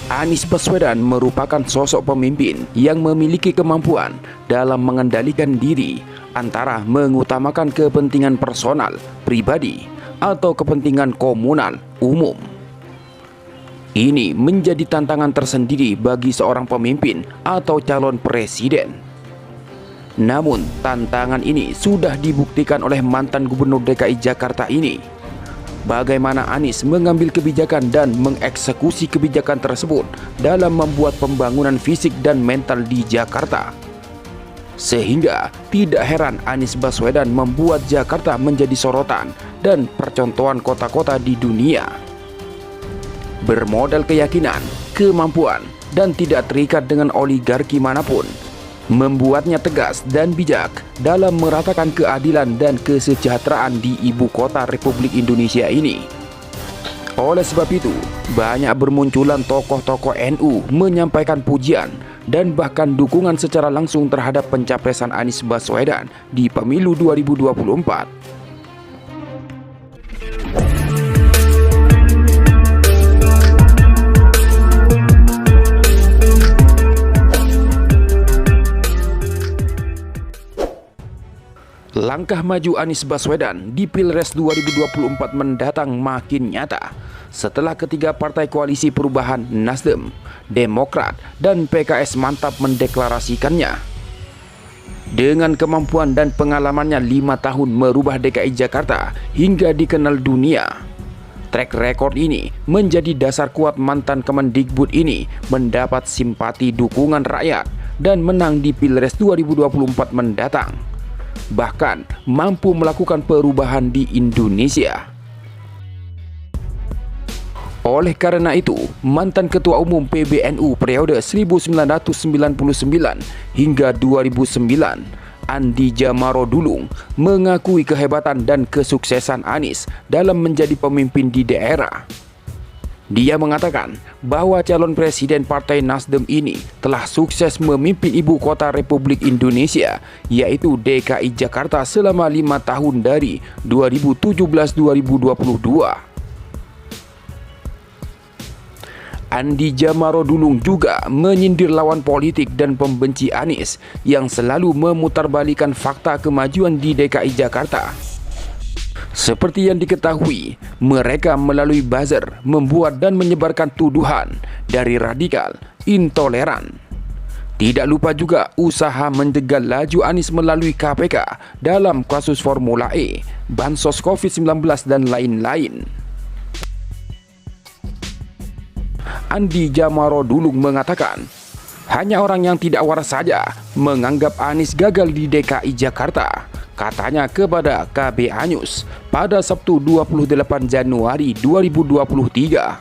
Anies Baswedan merupakan sosok pemimpin yang memiliki kemampuan dalam mengendalikan diri antara mengutamakan kepentingan personal, pribadi, atau kepentingan komunal, umum. Ini menjadi tantangan tersendiri bagi seorang pemimpin atau calon presiden. Namun, tantangan ini sudah dibuktikan oleh mantan Gubernur DKI Jakarta ini. Bagaimana Anies mengambil kebijakan dan mengeksekusi kebijakan tersebut dalam membuat pembangunan fisik dan mental di Jakarta. Sehingga tidak heran Anies Baswedan membuat Jakarta menjadi sorotan dan percontohan kota-kota di dunia. Bermodal keyakinan, kemampuan, dan tidak terikat dengan oligarki manapun, membuatnya tegas dan bijak dalam meratakan keadilan dan kesejahteraan di ibu kota Republik Indonesia ini. Oleh sebab itu, banyak bermunculan tokoh-tokoh NU menyampaikan pujian dan bahkan dukungan secara langsung terhadap pencapresan Anies Baswedan di pemilu 2024. Langkah maju Anies Baswedan di Pilpres 2024 mendatang makin nyata setelah ketiga partai koalisi perubahan Nasdem, Demokrat, dan PKS mantap mendeklarasikannya. Dengan kemampuan dan pengalamannya 5 tahun merubah DKI Jakarta hingga dikenal dunia, track record ini menjadi dasar kuat mantan Kemendikbud ini mendapat simpati dukungan rakyat dan menang di Pilpres 2024 mendatang. Bahkan mampu melakukan perubahan di Indonesia. Oleh karena itu, mantan Ketua Umum PBNU periode 1999 hingga 2009, Andi Djamarudulung, mengakui kehebatan dan kesuksesan Anies dalam menjadi pemimpin di daerah. Dia mengatakan bahwa calon presiden Partai Nasdem ini telah sukses memimpin ibu kota Republik Indonesia, yaitu DKI Jakarta selama 5 tahun dari 2017-2022. Andi Djamarudulung juga menyindir lawan politik dan pembenci Anies yang selalu memutarbalikan fakta kemajuan di DKI Jakarta. Seperti yang diketahui, mereka melalui buzzer membuat dan menyebarkan tuduhan dari radikal, intoleran. Tidak lupa juga usaha menjegal laju Anies melalui KPK dalam kasus Formula E, bansos COVID-19 dan lain-lain. Andi Djamarudulung mengatakan, hanya orang yang tidak waras saja menganggap Anies gagal di DKI Jakarta, katanya kepada KBA News pada Sabtu 28 Januari 2023.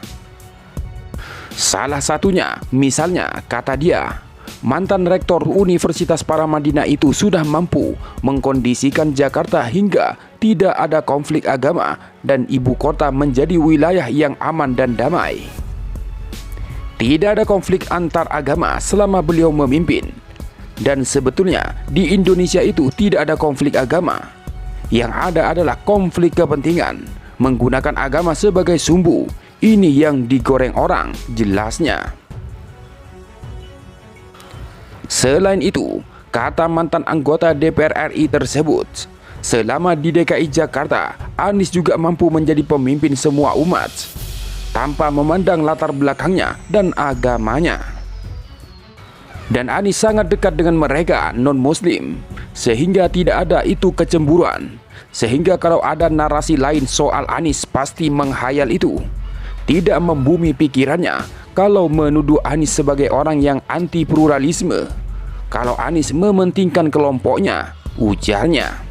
Salah satunya, misalnya, kata dia, mantan rektor Universitas Paramadina itu sudah mampu mengkondisikan Jakarta hingga tidak ada konflik agama dan ibu kota menjadi wilayah yang aman dan damai. Tidak ada konflik antar agama selama beliau memimpin. Dan sebetulnya di Indonesia itu tidak ada konflik agama. Yang ada adalah konflik kepentingan, menggunakan agama sebagai sumbu. Ini yang digoreng orang, jelasnya. Selain itu, kata mantan anggota DPR RI tersebut, selama di DKI Jakarta, Anies juga mampu menjadi pemimpin semua umat tanpa memandang latar belakangnya dan agamanya. Dan Anies sangat dekat dengan mereka non-muslim, sehingga tidak ada itu kecemburuan. Sehingga kalau ada narasi lain soal Anies pasti menghayal itu. Tidak membumi pikirannya kalau menuduh Anies sebagai orang yang anti pluralisme. Kalau Anies mementingkan kelompoknya, ujarnya.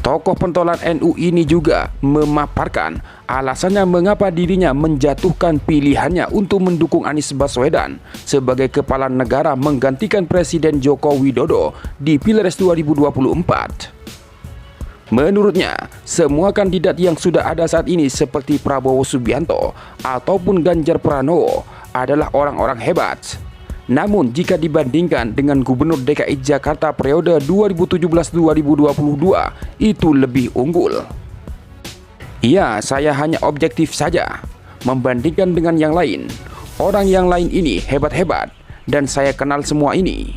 Tokoh pentolan NU ini juga memaparkan alasannya mengapa dirinya menjatuhkan pilihannya untuk mendukung Anies Baswedan sebagai kepala negara menggantikan Presiden Joko Widodo di Pilpres 2024. Menurutnya, semua kandidat yang sudah ada saat ini seperti Prabowo Subianto ataupun Ganjar Pranowo adalah orang-orang hebat. Namun jika dibandingkan dengan Gubernur DKI Jakarta periode 2017-2022 itu lebih unggul. Ya, saya hanya objektif saja. membandingkan dengan yang lain. Orang yang lain ini hebat-hebat dan saya kenal semua ini.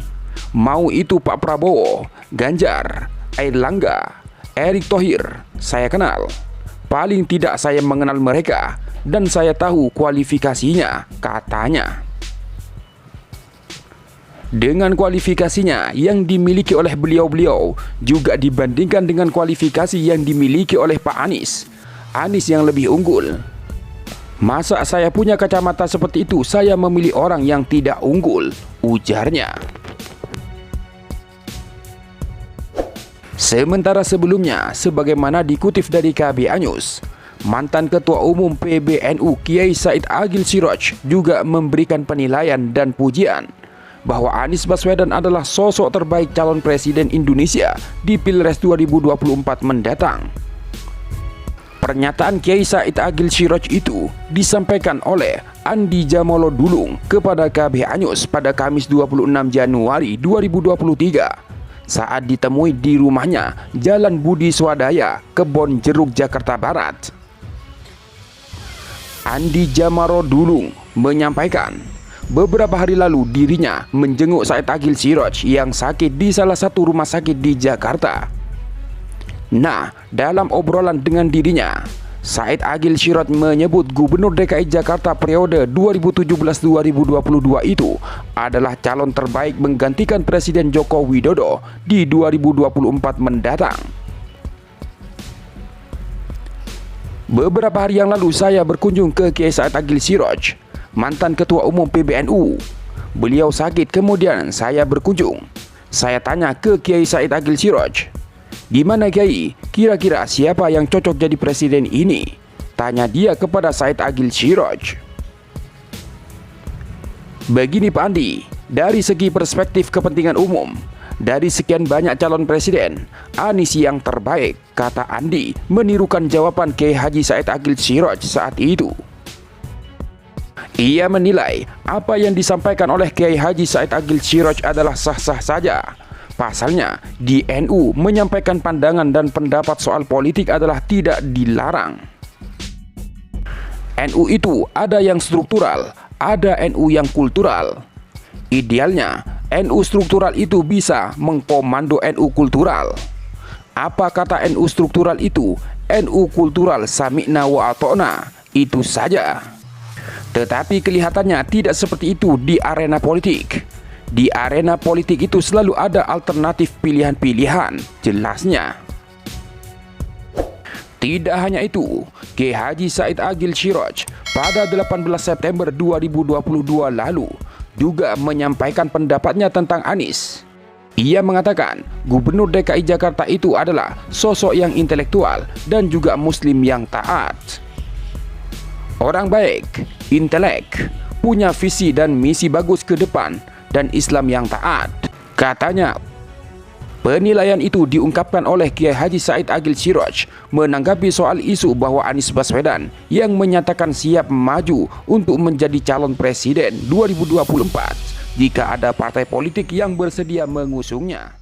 Mau itu Pak Prabowo, Ganjar, Airlangga, Erick Thohir, saya kenal. Paling tidak saya mengenal mereka dan saya tahu kualifikasinya, katanya. Dengan kualifikasinya yang dimiliki oleh beliau-beliau juga dibandingkan dengan kualifikasi yang dimiliki oleh Pak Anies. Anies yang lebih unggul. Masa saya punya kacamata seperti itu, saya memilih orang yang tidak unggul, ujarnya. Sementara sebelumnya, sebagaimana dikutip dari KBA News, mantan Ketua Umum PBNU Kiai Said Agil Siraj juga memberikan penilaian dan pujian bahwa Anies Baswedan adalah sosok terbaik calon presiden Indonesia di Pilpres 2024 mendatang. Pernyataan Kiai Said Agil Siraj itu disampaikan oleh Andi Jamolo Dulung kepada KBA News pada Kamis 26 Januari 2023 saat ditemui di rumahnya Jalan Budi Swadaya, Kebon Jeruk, Jakarta Barat. Andi Jamolo Dulung menyampaikan beberapa hari lalu dirinya menjenguk Said Agil Siraj yang sakit di salah satu rumah sakit di Jakarta. Nah, dalam obrolan dengan dirinya, Said Agil Siraj menyebut Gubernur DKI Jakarta periode 2017-2022 itu adalah calon terbaik menggantikan Presiden Joko Widodo di 2024 mendatang. Beberapa hari yang lalu saya berkunjung ke Kiai Said Agil Siraj, mantan Ketua Umum PBNU. Beliau sakit, kemudian saya berkunjung. Saya tanya ke Kiai Said Agil Siraj, "Gimana Kiai, kira-kira siapa yang cocok jadi presiden ini?" Tanya dia kepada Said Agil Siraj. Begini Pak Andi, dari segi perspektif kepentingan umum, dari sekian banyak calon presiden, Anies yang terbaik, kata Andi menirukan jawaban Kiai Haji Said Agil Siraj saat itu. Ia menilai apa yang disampaikan oleh Kiai Haji Said Agil Siraj adalah sah-sah saja. Pasalnya, di NU menyampaikan pandangan dan pendapat soal politik adalah tidak dilarang. NU itu ada yang struktural, ada NU yang kultural. Idealnya, NU struktural itu bisa mengkomando NU kultural. Apa kata NU struktural itu? NU kultural sami'na wa ata'na, itu saja. Tetapi kelihatannya tidak seperti itu di arena politik. Di arena politik itu selalu ada alternatif pilihan-pilihan, jelasnya. Tidak hanya itu, Kiai Haji Said Agil Siraj pada 18 September 2022 lalu juga menyampaikan pendapatnya tentang Anies. Ia mengatakan Gubernur DKI Jakarta itu adalah sosok yang intelektual dan juga muslim yang taat. Orang baik, intelek, punya visi dan misi bagus ke depan, dan Islam yang taat, katanya. Penilaian itu diungkapkan oleh Kiai Haji Said Agil Siraj menanggapi soal isu bahwa Anies Baswedan yang menyatakan siap maju untuk menjadi calon presiden 2024 jika ada partai politik yang bersedia mengusungnya.